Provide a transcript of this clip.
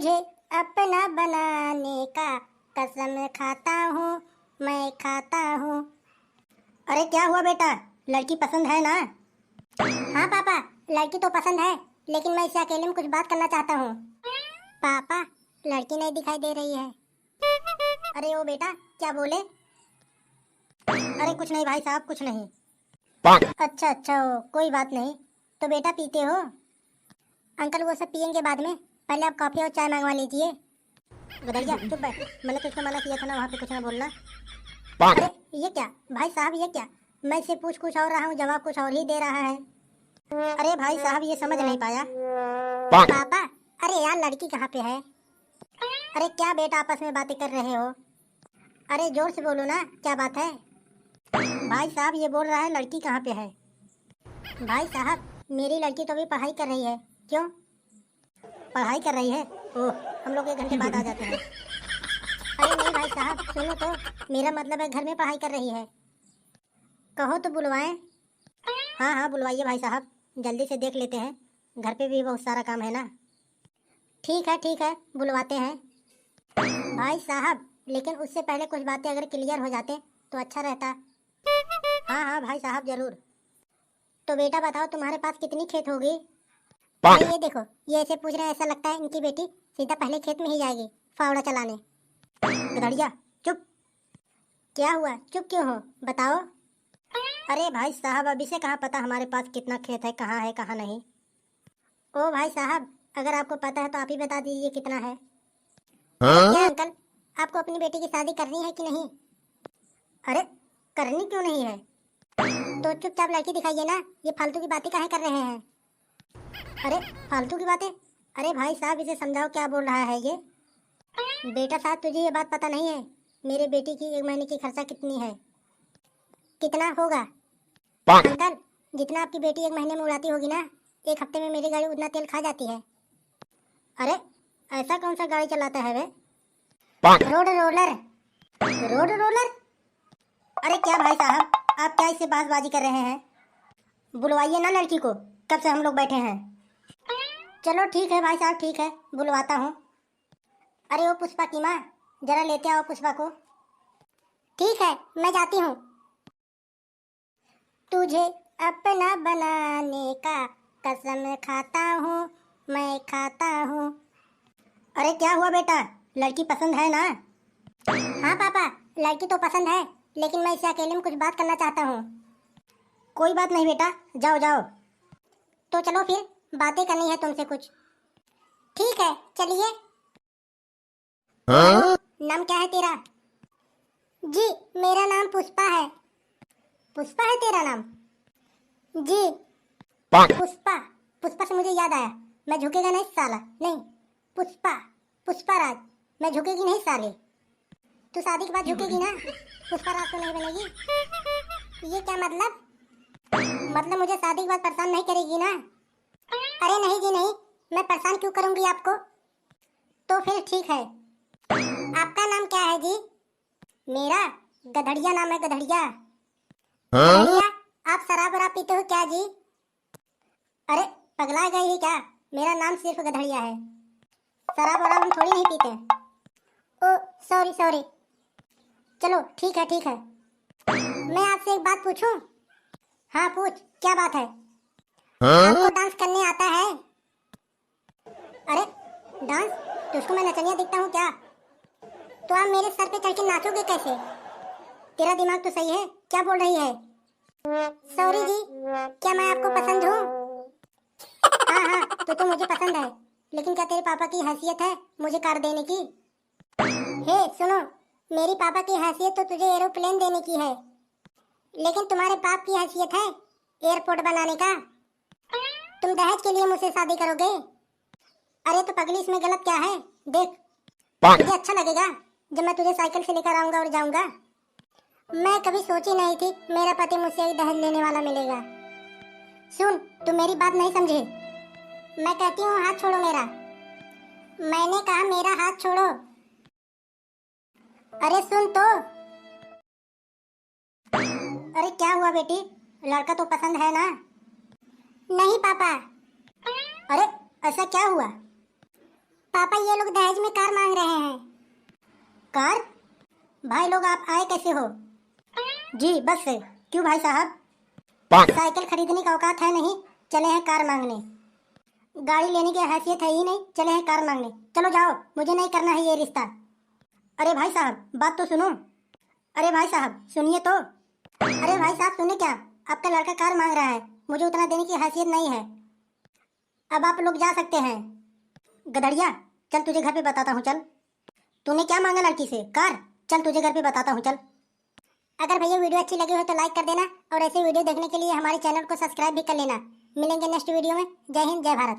तुझे अपना बनाने का कसम खाता हूँ, मैं खाता हूँ। अरे क्या हुआ बेटा, लड़की पसंद है ना? हाँ पापा, लड़की तो पसंद है, लेकिन मैं इससे अकेले में कुछ बात करना चाहता हूँ। पापा, लड़की नहीं दिखाई दे रही है। अरे ओ बेटा, क्या बोले? अरे कुछ नहीं भाई साहब, कुछ नहीं। अच्छा अच्छा हो, कोई बात नहीं। तो बेटा पीते हो? अंकल वो सब पियेंगे बाद में, पहले आप कॉफी और चाय मंगवा लीजिए। गधैया चुप बैठ, मैंने तुझको मना किया था ना वहाँ पे कुछ ना बोलना। अरे ये क्या भाई साहब, ये क्या? मैं इससे पूछ कुछ और रहा हूँ, जवाब कुछ और ही दे रहा है। अरे भाई साहब ये समझ नहीं पाया। पापा, अरे यार लड़की कहाँ पे है? अरे क्या बेटा आपस में बातें कर रहे हो? अरे जोर से बोलो ना, क्या बात है? भाई साहब ये बोल रहा है लड़की कहाँ पे है। भाई साहब मेरी लड़की तो अभी पढ़ाई कर रही है। क्यों पढ़ाई कर रही है? ओह, हम लोग 1 घंटे बाद आ जाते हैं। अरे नहीं भाई साहब सुनो तो, मेरा मतलब है घर में पढ़ाई कर रही है। कहो तो बुलवाएं। हाँ हाँ बुलवाइए भाई साहब, जल्दी से देख लेते हैं, घर पे भी बहुत सारा काम है ना। ठीक है बुलवाते हैं। भाई साहब लेकिन उससे पहले कुछ बातें अगर क्लियर हो जाते तो अच्छा रहता। हाँ हाँ भाई साहब जरूर। तो बेटा बताओ तुम्हारे पास कितनी खेत होगी? ये देखो, ये ऐसे पूछ रहे हैं, ऐसा लगता है इनकी बेटी सीधा पहले खेत में ही जाएगी फावड़ा चलाने। गधड़िया चुप। क्या हुआ, चुप क्यों हो, बताओ। अरे भाई साहब अभी से कहाँ पता हमारे पास कितना खेत है कहाँ नहीं। ओ भाई साहब अगर आपको पता है तो आप ही बता दीजिए कितना है। क्या अंकल, आपको अपनी बेटी की शादी करनी है कि नहीं? अरे करनी क्यों नहीं है? तो चुपचाप लड़की दिखाइए ना, ये फालतू की बातें काहे कर रहे हैं? अरे फालतू की बातें? अरे भाई साहब इसे समझाओ क्या बोल रहा है ये। बेटा साहब तुझे ये बात पता नहीं है, मेरे बेटी की 1 महीने की खर्चा कितनी है? कितना होगा? अंकल जितना आपकी बेटी 1 महीने में उड़ाती होगी ना, 1 हफ्ते में मेरी गाड़ी उतना तेल खा जाती है। अरे ऐसा कौन सा गाड़ी चलाता है वे? Road roller. Road roller? अरे क्या भाई साहब आप क्या इससे बातबाजी कर रहे हैं? बुलवाइए ना लड़की को, कब से हम लोग बैठे हैं। चलो ठीक है भाई साहब, ठीक है बुलवाता हूँ। अरे वो पुष्पा की माँ, जरा लेते आओ पुष्पा को। ठीक है मैं जाती हूँ। तुझे अपना बनाने का कसम खाता हूँ, मैं खाता हूँ। अरे क्या हुआ बेटा, लड़की पसंद है ना? हाँ पापा, लड़की तो पसंद है, लेकिन मैं इससे अकेले में कुछ बात करना चाहता हूँ। कोई बात नहीं बेटा, जाओ जाओ। तो चलो फिर, बातें करनी है तुमसे कुछ। ठीक है चलिए। हेलो, नाम क्या है तेरा? जी मेरा नाम पुष्पा है। पुष्पा है तेरा नाम? जी पुष्पा। पुष्पा से मुझे याद आया, मैं झुकेगा नहीं साला, नहीं। पुष्पा, पुष्पा राज, मैं झुकेगी नहीं साले। तू शादी के बाद झुकेगी ना, पुष्पा राज तो नहीं बनेगी। ये क्या मतलब? मतलब मुझे शादी के बाद परेशान नहीं करेगी ना? अरे नहीं जी नहीं, मैं परेशान क्यों करूंगी आपको? तो फिर ठीक है। आपका नाम क्या है जी? मेरा गधड़िया नाम है, गधड़िया। गधड़िया, आप शराब वराब पीते हो क्या जी? अरे पगला गई है क्या, मेरा नाम सिर्फ गधड़िया है, शराब वराब हम थोड़ी नहीं पीते। ओ सॉरी सॉरी। चलो ठीक है ठीक है। मैं आपसे एक बात पूछूं? हाँ पूछ, क्या बात है? आपको डांस करने आता है? अरे डांस? तो उसको मैं नचनिया दिखता हूँ क्या? तो आप मेरे सर पे चढ़ के नाचोगे कैसे? तेरा दिमाग तो सही है, क्या बोल रही है? सॉरी जी, क्या मैं आपको पसंद हूँ? हाँ हाँ तो मुझे पसंद है, लेकिन क्या तेरे पापा की हैसियत है मुझे कार देने की? हे सुनो, मेरी पापा की हैसियत तो तुझे एरोप्लेन देने की है, लेकिन तुम्हारे बाप की हैसियत है एयरपोर्ट बनाने का। तुम दहेज के लिए मुझसे शादी करोगे? अरे तो पगली इसमें गलत क्या है? देख, तुझे अच्छा लगेगा जब मैं तुझे साइकिल से लेकर आऊंगा और जाऊंगा। मैं कभी सोची नहीं थी मेरा पति मुझसे ही दहेज लेने वाला मिलेगा। सुन, तू मेरी बात नहीं समझी, मैं कहती हूँ हाथ छोड़ो मेरा। मैंने कहा मेरा हाथ छोड़ो। अरे सुन तो। अरे क्या हुआ बेटी, लड़का तो पसंद है ना? नहीं पापा। अरे ऐसा क्या हुआ? पापा ये लोग दहेज में कार मांग रहे हैं। कार? भाई लोग आप आए कैसे हो? जी बस से। क्यों भाई साहब? साइकिल खरीदने का औकात है नहीं, चले हैं कार मांगने। गाड़ी लेने की हैसियत है ही नहीं, चले हैं कार मांगने। चलो जाओ, मुझे नहीं करना है ये रिश्ता। अरे भाई साहब बात तो सुनो। अरे भाई साहब सुनिए तो। अरे भाई साहब सुने क्या, आपका लड़का कार मांग रहा है, मुझे उतना देने की हैसियत नहीं है। अब आप लोग जा सकते हैं। गधड़िया चल तुझे घर पे बताता हूँ, चल। तूने क्या मांगा लड़की से? कार? चल तुझे घर पे बताता हूँ, चल। अगर भैया वीडियो अच्छी लगी हो तो लाइक कर देना और ऐसे वीडियो देखने के लिए हमारे चैनल को सब्सक्राइब भी कर लेना। मिलेंगे नेक्स्ट वीडियो में। जय हिंद, जय भारत।